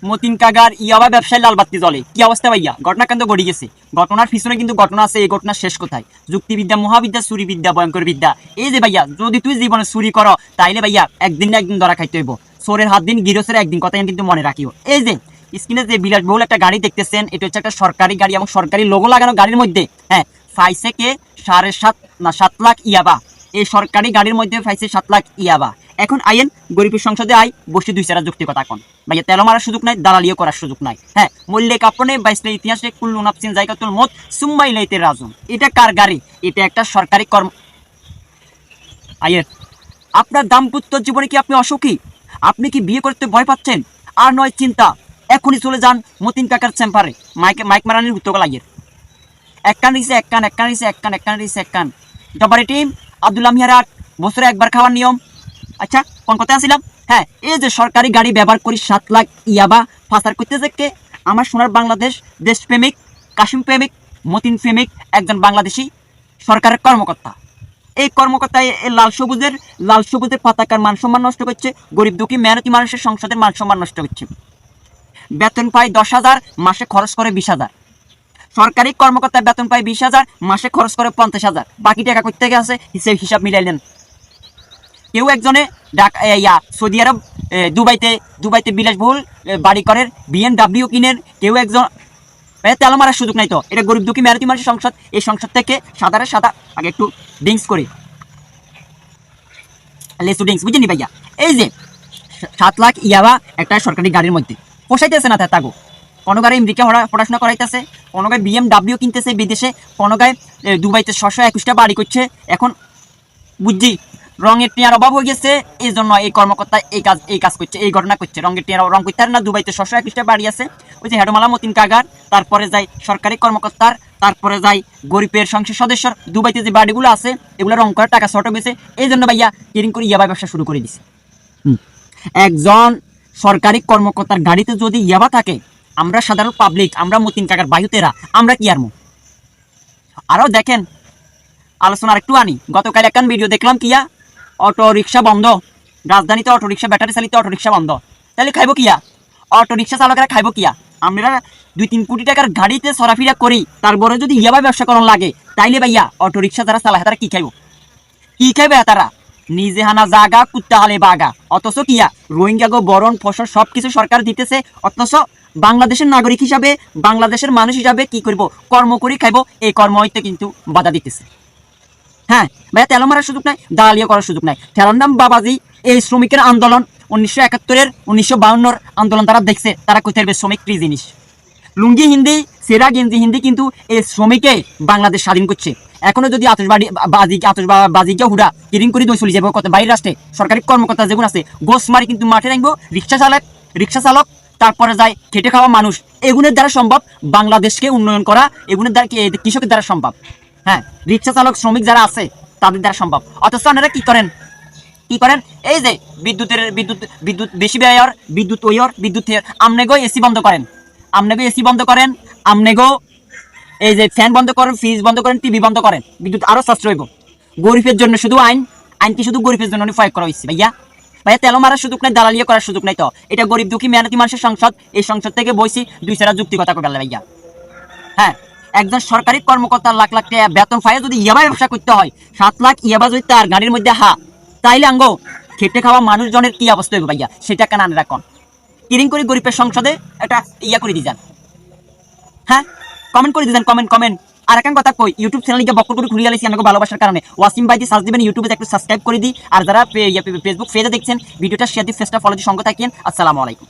মতিন কাগার ইয়াবা ব্যবসায় লালবাতি জ্বলে কি অবস্থা ভাইয়া ঘটনা কেন ঘটে গেছে ঘটনার পিছনে কিন্তু ঘটনা আছে এই ঘটনা শেষ কোথায় যুক্তিবিদ্যা মহাবিদ্যা চুরিবিদ্যা ভয়ঙ্কর বিদ্যা এই যে ভাইয়া যদি তুই জীবনে চুরি করো তাইলে ভাইয়া একদিন না একদিন ধরা খাইতে হইব চোরের হাত দিন গিরসের একদিন কথা কিন্তু মনে রাখিও এই যে স্ক্রিনে যে বিলাসবহুল একটা গাড়ি দেখতেছেন এটা হচ্ছে একটা সরকারি গাড়ি এবং সরকারি লোগো লাগানো গাড়ির মধ্যে হ্যাঁ পাইছে কে 7.5 লাখ ইয়াবা এই সরকারি গাড়ির মধ্যে পাইছে 7 লাখ ইয়াবা এখন আইন গরিবের সংসদে আই বসে দুই চারা যুক্তি কথা কোন ভাইয়া তেল মারার সুযোগ নাই দালালিও করার সুযোগ নাই হ্যাঁ মূল্যে কাপড়ে বাইসলে ইতিহাসে কুল্লু নাফসিন জায়গাতুল মত সুম্মাই লাইতে রাজুন এটা কার গাড়ি এটা একটা সরকারি কর্ম আইয়ের আপনার দাম্পত্য জীবনে কি আপনি অসুখী আপনি কি বিয়ে করতে ভয় পাচ্ছেন আর নয় চিন্তা এখনই চলে যান মতিন কাকার চেম্বারে মাইক মারানির উত্তর আইয়ের এক কান রিসে এক কান এক কান রিসে এক কান এক কান রিসে এক কান জব্বারি টিম আব্দুল্লাহ মিয়ার বছরে একবার খাওয়ার নিয়ম আচ্ছা কোন কথা আসছিলাম হ্যাঁ এই যে সরকারি গাড়ি ব্যবহার করি 7 লাখ ইয়াবা পাচার করতেছে কে আমার সোনার বাংলাদেশ দেশপ্রেমিক কাশিম প্রেমিক মতিন প্রেমিক একজন বাংলাদেশি সরকারের কর্মকর্তা এই কর্মকর্তা লাল সবুজের পতাকার মান সম্মান নষ্ট করছে গরিব দুঃখী মেহনতি মানুষের সংসদের মান সম্মান নষ্ট করছে বেতন পায় 10,000 মাসে খরচ করে 20,000 সরকারি কর্মকর্তা বেতন পায় 20,000 মাসে খরচ করে 50,000 বাকি টাকা করতে গেছে হিসাব মিলাইলেন কেউ একজনে সৌদি আরব দুবাইতে বিলাসবহুল বাড়ি করেন BMW কিনেন কেউ একজন তেল মারার সুযোগ নাই তো এটা গরিব দুঃখী মেহনতি মানুষের সংসদ এই সংসদ থেকে সাদা আগে একটু ড্রিঙ্কস করি লেসু ড্রিঙ্কস বুঝিনি ভাইয়া এই যে 7 লাখ ইয়াবা একটা সরকারি গাড়ির মধ্যে পোষাইতেছে না তাগো কোনো গাড়ি আমেরিকা পড়াশোনা করাইতেছে কোনো গায়ে BMW কিনতেছে বিদেশে কোনো গায়ে দুবাইতে 621টা বাড়ি করছে এখন বুঝছি রঙের টিয়ার অভাব হয়ে গেছে এই জন্য এই কর্মকর্তা এই কাজ করছে এই ঘটনা করছে রঙের টিয়ার রং করতে না দুবাইতে 621টা বাড়ি আছে ওই যে হেডমালা মতিন কাগার তারপরে যাই সরকারি কর্মকর্তার তারপরে যাই গরিবের সংসদ সদস্যর দুবাইতে যে বাড়িগুলো আছে এগুলো রং করার টাকা শর্ট হয়েছে এই জন্য ভাইয়া কিরিং করে ইয়াবা ব্যবসা শুরু করে দিছে একজন সরকারি কর্মকর্তার গাড়িতে যদি ইয়াবা থাকে আমরা সাধারণ পাবলিক আমরা মতিন কাকার বায়ুতেরা আমরা কি আরমু আরও দেখেন আলোচনা আরেকটু আনি গতকাল একটা ভিডিও দেখলাম কিয়া অটো রিক্সা বন্ধ রাজধানীতে অটো রিক্সা ব্যাটারি চালিত অটো রিক্সা বন্ধ তাহলে খাইব কিয়া অটো রিক্সা চালকেরা খাইব কিয়া আমরা 2-3 কোটি টাকার গাড়িতে চলাফেরা করি তারপরে যদি ইয়াবা ব্যবসা করার লাগে তাইলে ভাইয়া অটো রিক্সা যারা চালায় তারা কি খাইবে তারা নিজে হানা জাগা কুত্তা হালে বাগা অথচ কিয়া রোহিঙ্গা গো বরণ ফসল সবকিছু সরকার দিতেছে অথচ বাংলাদেশের নাগরিক হিসাবে বাংলাদেশের মানুষ হিসাবে কি করব কর্ম করি খাইব এই কর্ম হইতে কিন্তু বাধা দিতেছে হ্যাঁ ভাইয়া তেল মারার সুযোগ নাই দালালিয়া করার সুযোগ নাই ঠেলার নাম বাবাজি এই শ্রমিকের আন্দোলন 1971-এর 1952-র আন্দোলন তারা দেখছে তারা কোথায় শ্রমিক কি জিনিস লুঙ্গি হিন্দি সেরা গেঞ্জি হিন্দি কিন্তু এই শ্রমিকে বাংলাদেশ স্বাধীন করছে এখনো যদি আতশবাজিকে হুড়া কিরিং করে চলে যাবো কত বাইরের রাষ্ট্রে সরকারি কর্মকর্তা যেগুলো আছে গোস মারি কিন্তু মাঠে রাখবো রিক্সা চালক তারপরে যায় খেটে খাওয়া মানুষ এগুলোর দ্বারা সম্ভব বাংলাদেশকে উন্নয়ন করা এগুলোর দ্বারা কৃষকের দ্বারা সম্ভব হ্যাঁ রিক্সা চালক শ্রমিক যারা আছে তাদের দ্বারা সম্ভব অথচ আপনারা কি করেন এই যে বিদ্যুৎ বেশি ব্যয়ের বিদ্যুৎ আমনেগো এসি বন্ধ করেন আমনেগো এই যে ফ্যান বন্ধ করেন ফ্রিজ বন্ধ করেন টিভি বন্ধ করেন বিদ্যুৎ আরো সাশ্রয় হইব গরিবের জন্য শুধু আইন কি শুধু গরিবের জন্য প্রয়োগ করা হয়েছে ভাইয়া তেল মারার সুযোগ নাই দালালিয়া করার সুযোগ নাই তো এটা গরিব দুঃখী মেহনতি মানুষের সংসদ এই সংসদ থেকে বইছি দুই চারা যুক্তি কথা করে ভাইয়া হ্যাঁ একজন সরকারি কর্মকর্তার লাখ লাখ টাকা বেতন পায় যদি ইয়াবা ব্যবসা করতে হয় 7 লাখ ইয়াবা যদি তার গাড়ির মধ্যে তাইলে আঙ্গো খেটে খাওয়া মানুষজনের কি অবস্থা হবে ভাইয়া সেটা কেন আনে রাখন কিরিং করে গরিবের সংসদে একটা করে দিয়ে যান হ্যাঁ কমেন্ট করে দিয়ে যান কমেন্ট আর একটা কথা কই ইউটিউব চ্যানেল গিয়ে বকর করে খুলিয়ে আলাইছি আমাকে ভালোবাসার কারণে ওয়াসিম ভাই দিয়ে সার্চ দিবেন ইউটিউবে একটু সাবস্ক্রাইব করে দিই আর যারা ফেসবুক পেজে দেখছেন ভিডিওটা শেয়ার দিয়ে ফেসটা ফলো দিয়ে সঙ্গে থাকেন আসসালামু আলাইকুম।